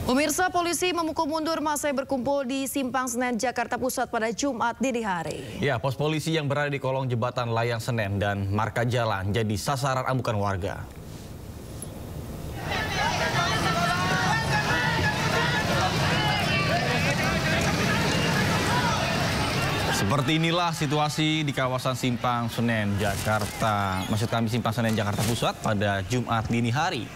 Pemirsa, polisi memukul mundur massa yang berkumpul di Simpang Senen, Jakarta Pusat pada Jumat dini hari. Ya, pos polisi yang berada di kolong jembatan layang Senen dan marka jalan jadi sasaran amukan warga. Seperti inilah situasi di kawasan Simpang Senen, Jakarta. Simpang Senen, Jakarta Pusat pada Jumat dini hari.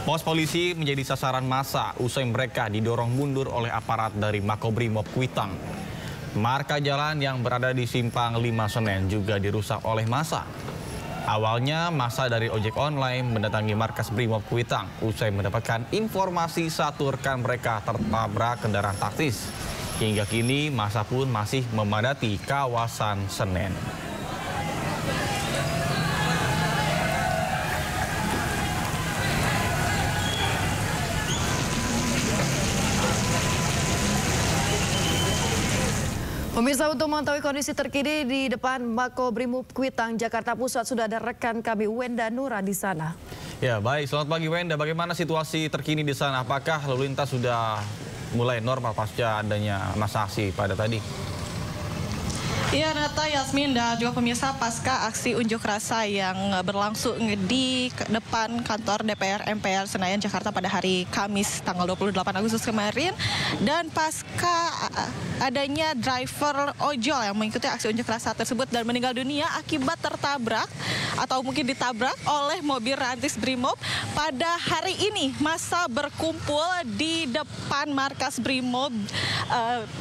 Pos polisi menjadi sasaran massa usai mereka didorong mundur oleh aparat dari Makobrimob Kuitang. Marka jalan yang berada di Simpang 5 Senen juga dirusak oleh massa. Awalnya massa dari ojek online mendatangi markas Brimob Kuitang usai mendapatkan informasi satu rekan mereka tertabrak kendaraan taktis. Hingga kini massa pun masih memadati kawasan Senen. Pemirsa, untuk mengetahui kondisi terkini di depan Makobrimob Kuitang, Jakarta Pusat, sudah ada rekan kami Wenda Nura di sana. Ya, baik. Selamat pagi Wenda. Bagaimana situasi terkini di sana? Apakah lalu lintas sudah mulai normal pasca adanya massa aksi pada tadi? Iya, Nata, Yasmin, dan juga pemirsa, pasca aksi unjuk rasa yang berlangsung di depan kantor DPR MPR Senayan, Jakarta pada hari Kamis tanggal 28 Agustus kemarin, dan pasca adanya driver ojol yang mengikuti aksi unjuk rasa tersebut dan meninggal dunia akibat tertabrak atau mungkin ditabrak oleh mobil rantis Brimob, pada hari ini massa berkumpul di depan markas Brimob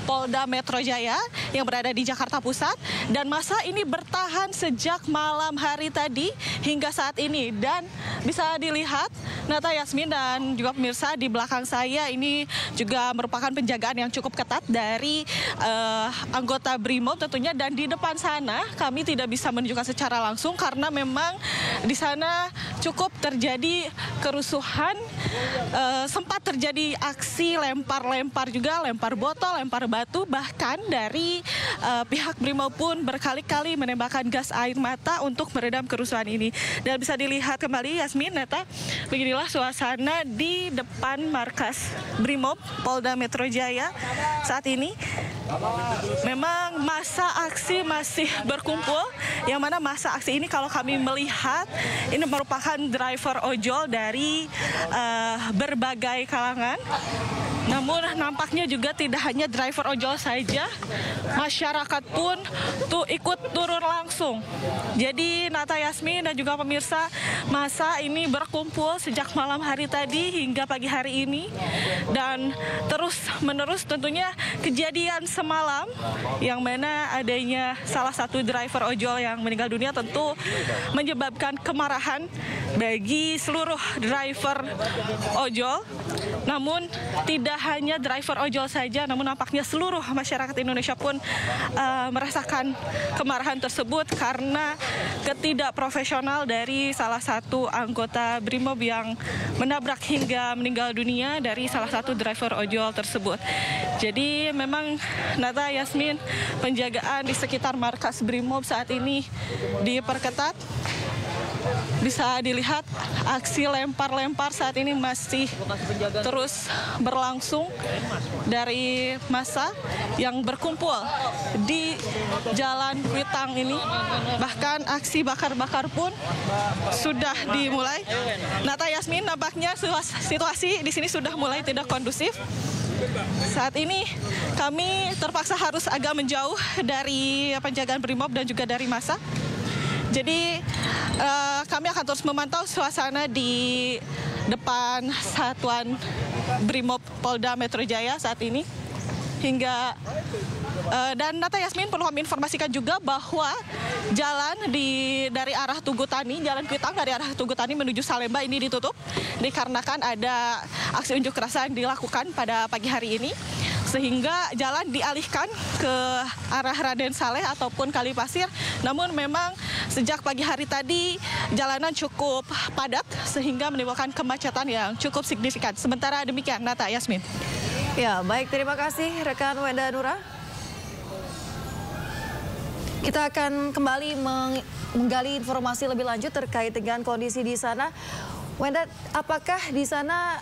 Polda Metro Jaya yang berada di Jakarta Pusat. Dan massa ini bertahan sejak malam hari tadi hingga saat ini, dan bisa dilihat Nata, Yasmin, dan juga pemirsa, di belakang saya ini juga merupakan penjagaan yang cukup ketat dari anggota Brimob tentunya, dan di depan sana kami tidak bisa menunjukkan secara langsung karena memang di sana cukup terjadi kerusuhan, sempat terjadi aksi lempar-lempar juga, lempar botol, lempar batu, bahkan dari pihak Brimob pun berkali-kali menembakkan gas air mata untuk meredam kerusuhan ini. Dan bisa dilihat kembali, Yasmin, Neta, beginilah suasana di depan markas Brimob Polda Metro Jaya saat ini. Memang massa aksi masih berkumpul, yang mana massa aksi ini kalau kami melihat ini merupakan driver ojol dari berbagai kalangan. Namun nampaknya juga tidak hanya driver ojol saja, masyarakat pun ikut turun langsung. Jadi Nata, Yasmin, dan juga pemirsa, massa ini berkumpul sejak malam hari tadi hingga pagi hari ini, dan terus menerus tentunya kejadian semalam yang mana adanya salah satu driver ojol yang meninggal dunia tentu menyebabkan kemarahan bagi seluruh driver ojol. Namun tidak hanya driver ojol saja, namun nampaknya seluruh masyarakat Indonesia pun merasakan kemarahan tersebut karena ketidakprofesional dari salah satu anggota Brimob yang menabrak hingga meninggal dunia dari salah satu driver ojol tersebut. Jadi memang Nata, Yasmin, penjagaan di sekitar markas Brimob saat ini diperketat. Bisa dilihat aksi lempar-lempar saat ini masih terus berlangsung dari massa yang berkumpul di Jalan Kuitang ini. Bahkan aksi bakar-bakar pun sudah dimulai. Nata, Yasmin, nampaknya situasi di sini sudah mulai tidak kondusif. Saat ini kami terpaksa harus agak menjauh dari penjagaan Brimob dan juga dari massa. Jadi kami akan terus memantau suasana di depan Satuan Brimob Polda Metro Jaya saat ini. Dan Nata, Yasmin, perlu kami informasikan juga bahwa jalan dari arah Tugutani, Jalan Kuitang dari arah Tugutani menuju Salemba ini ditutup dikarenakan ada aksi unjuk rasa yang dilakukan pada pagi hari ini, sehingga jalan dialihkan ke arah Raden Saleh ataupun Kali Pasir. Namun memang sejak pagi hari tadi jalanan cukup padat sehingga menimbulkan kemacetan yang cukup signifikan. Sementara demikian, Nata, Yasmin. Ya, baik, terima kasih rekan Wenda Nura. Kita akan kembali menggali informasi lebih lanjut terkait dengan kondisi di sana. Wenda, apakah di sana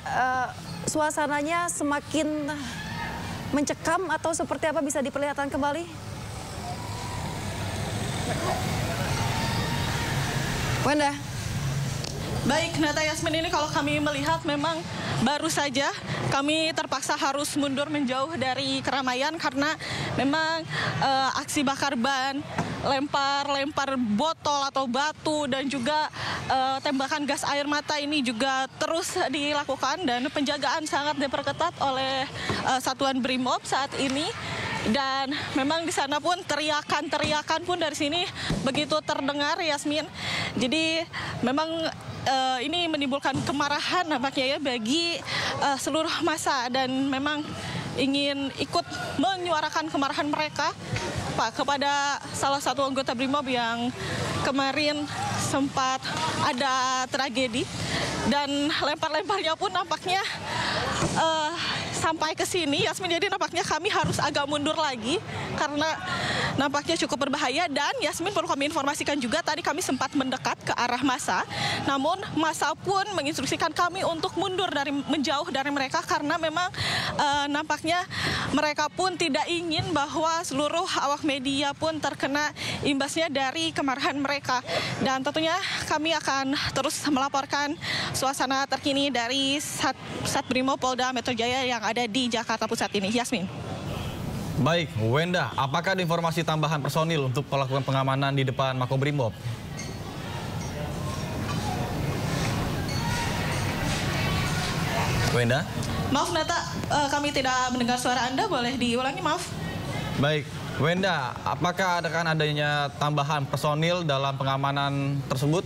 suasananya semakin mencekam atau seperti apa, bisa diperlihatkan kembali? Wenda. Baik, Nata Yasmin, ini kalau kami melihat memang baru saja kami terpaksa harus mundur menjauh dari keramaian karena memang aksi bakar ban, lempar botol atau batu dan juga tembakan gas air mata ini juga terus dilakukan dan penjagaan sangat diperketat oleh Satuan Brimob saat ini. Dan memang di sana pun teriakan pun dari sini begitu terdengar, Yasmin. Jadi memang ini menimbulkan kemarahan nampaknya ya bagi seluruh massa dan memang ingin ikut menyuarakan kemarahan mereka Pak kepada salah satu anggota Brimob yang kemarin sempat ada tragedi dan lempar-lemparnya pun nampaknya sampai ke sini, Yasmin. Jadi nampaknya kami harus agak mundur lagi karena nampaknya cukup berbahaya. Dan Yasmin, perlu kami informasikan juga, tadi kami sempat mendekat ke arah massa, namun massa pun menginstruksikan kami untuk mundur menjauh dari mereka karena memang nampaknya mereka pun tidak ingin bahwa seluruh awak media pun terkena imbasnya dari kemarahan mereka. Dan tentunya kami akan terus melaporkan suasana terkini dari Satbrimob Polda Metro Jaya yang ada di Jakarta Pusat ini. Yasmin. Baik, Wenda, apakah ada informasi tambahan personil untuk melakukan pengamanan di depan Makobrimob? Wenda? Maaf Nata, kami tidak mendengar suara Anda, boleh diulangi, maaf. Baik, Wenda, apakah adanya tambahan personil dalam pengamanan tersebut?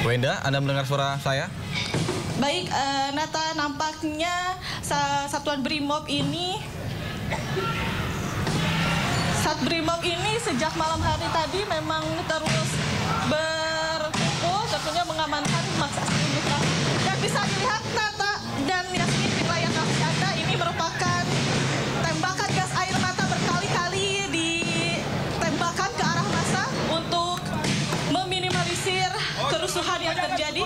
Wenda, Anda mendengar suara saya? Baik, Nata, nampaknya Satuan Brimob ini sejak malam hari tadi memang terus berkumpul, tentunya mengamankan massa unjuk rasa. Dan bisa dilihat Nata dan Yasmin di layar kaca Anda, ini merupakan tembakan gas air mata berkali-kali ditembakkan ke arah massa untuk meminimalisir kerusuhan yang terjadi.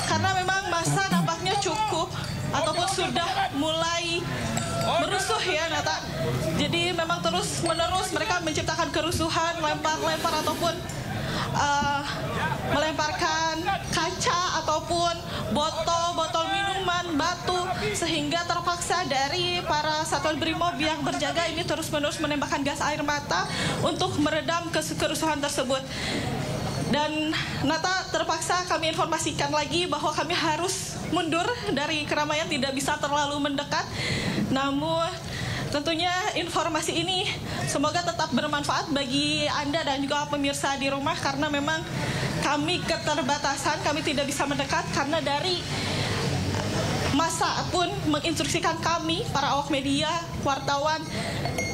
Karena memang massa nampaknya cukup ataupun sudah mulai merusuh ya Nata. Jadi memang terus-menerus mereka menciptakan kerusuhan, lempar-lempar ataupun melemparkan kaca ataupun botol minuman, batu, sehingga terpaksa dari para Satuan Brimob yang berjaga ini terus-menerus menembakkan gas air mata untuk meredam kerusuhan tersebut. Dan Nata, terpaksa kami informasikan lagi bahwa kami harus mundur dari keramaian, tidak bisa terlalu mendekat. Namun tentunya informasi ini semoga tetap bermanfaat bagi Anda dan juga pemirsa di rumah, karena memang kami keterbatasan, kami tidak bisa mendekat karena dari massa pun menginstruksikan kami, para awak media, wartawan,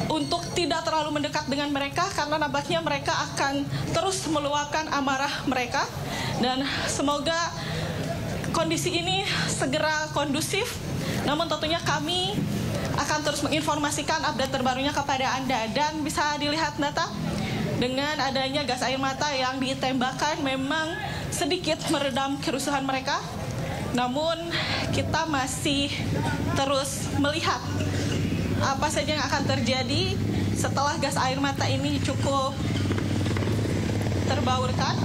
untuk tidak terlalu mendekat dengan mereka karena nampaknya mereka akan terus meluapkan amarah mereka. Dan semoga kondisi ini segera kondusif. Namun tentunya kami akan terus menginformasikan update terbarunya kepada Anda. Dan bisa dilihat Nata, dengan adanya gas air mata yang ditembakkan memang sedikit meredam kerusuhan mereka. Namun kita masih terus melihat apa saja yang akan terjadi setelah gas air mata ini cukup terbaurkan.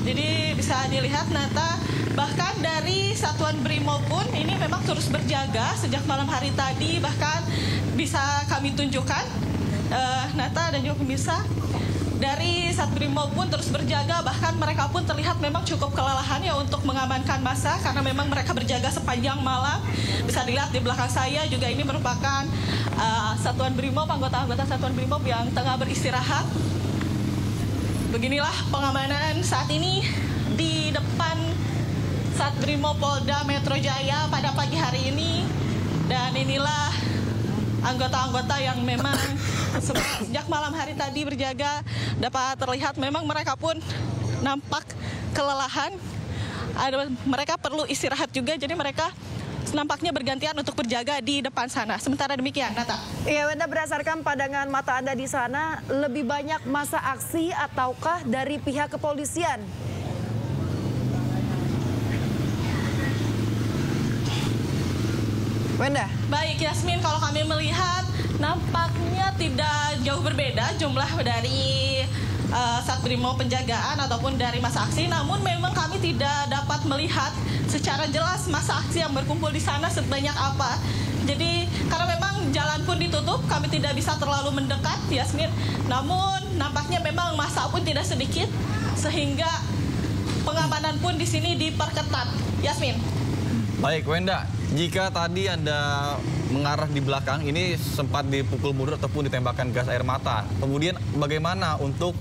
Jadi bisa dilihat Nata, bahkan dari Satuan Brimob pun ini memang terus berjaga sejak malam hari tadi. Bahkan bisa kami tunjukkan Nata dan juga pemirsa, dari Satbrimob pun terus berjaga, bahkan mereka pun terlihat memang cukup kelelahan ya untuk mengamankan massa karena memang mereka berjaga sepanjang malam. Bisa dilihat di belakang saya juga ini merupakan Satuan Brimob, anggota-anggota Satuan Brimob yang tengah beristirahat. Beginilah pengamanan saat ini di depan Satbrimob Polda Metro Jaya pada pagi hari ini. Dan inilah anggota-anggota yang memang sejak malam hari tadi berjaga. Dapat terlihat memang mereka pun nampak kelelahan. Mereka perlu istirahat juga, jadi mereka nampaknya bergantian untuk berjaga di depan sana. Sementara demikian, Nata. Iya, Wenda, berdasarkan pandangan mata Anda di sana, lebih banyak massa aksi ataukah dari pihak kepolisian? Wenda. Baik Yasmin, kalau kami melihat nampaknya tidak jauh berbeda jumlah dari Satbrimo penjagaan ataupun dari masa aksi, namun memang kami tidak dapat melihat secara jelas masa aksi yang berkumpul di sana sebanyak apa. Jadi karena memang jalan pun ditutup, kami tidak bisa terlalu mendekat, Yasmin. Namun nampaknya memang masa pun tidak sedikit, sehingga pengamanan pun di sini diperketat, Yasmin. Baik, Wenda, jika tadi Anda mengarah di belakang, ini sempat dipukul mundur ataupun ditembakkan gas air mata. Kemudian bagaimana untuk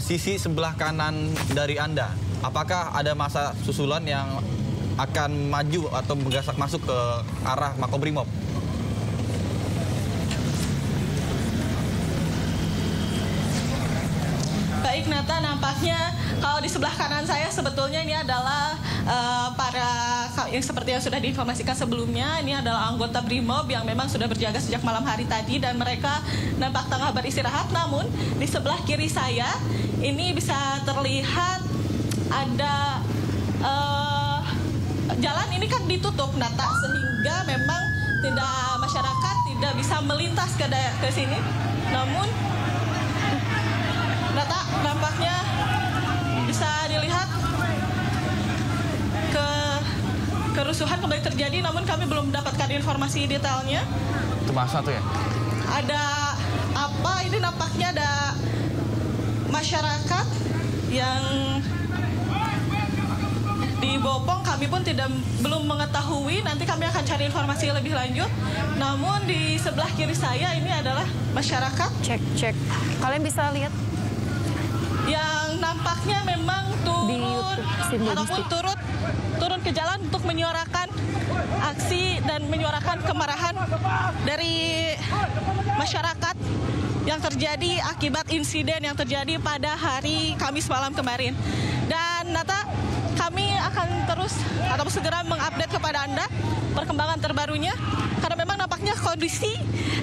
sisi sebelah kanan dari Anda? Apakah ada massa susulan yang akan maju atau menggasak masuk ke arah Makobrimob? Baik Nata, nampaknya kalau di sebelah kanan saya sebetulnya ini adalah para yang seperti yang sudah diinformasikan sebelumnya, ini adalah anggota Brimob yang memang sudah berjaga sejak malam hari tadi dan mereka nampak tengah beristirahat. Namun di sebelah kiri saya ini bisa terlihat ada jalan ini kan ditutup, Nata, sehingga memang masyarakat tidak bisa melintas ke sini. Namun Nata, nampaknya bisa dilihat kerusuhan kembali terjadi, namun kami belum mendapatkan informasi detailnya. Itu massa tuh ya? Ada apa? Ini nampaknya ada masyarakat yang dibopong. Kami pun belum mengetahui. Nanti kami akan cari informasi lebih lanjut. Namun di sebelah kiri saya ini adalah masyarakat. Cek. Kalian bisa lihat Yang nampaknya memang turun ke jalan untuk menyuarakan aksi dan menyuarakan kemarahan dari masyarakat yang terjadi akibat insiden yang terjadi pada hari Kamis malam kemarin. Dan Nata, kami akan terus atau segera mengupdate kepada Anda perkembangan terbarunya, karena memang nampaknya kondisi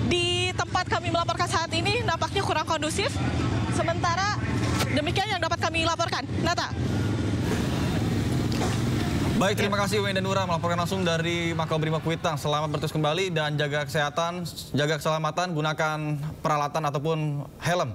di tempat kami melaporkan saat ini nampaknya kurang kondusif. Sementara demikian yang dapat kami laporkan. Nata. Baik, terima kasih Wenda Nura melaporkan langsung dari Makobrimob Kuitang. Selamat bertugas kembali dan jaga kesehatan, jaga keselamatan, gunakan peralatan ataupun helm.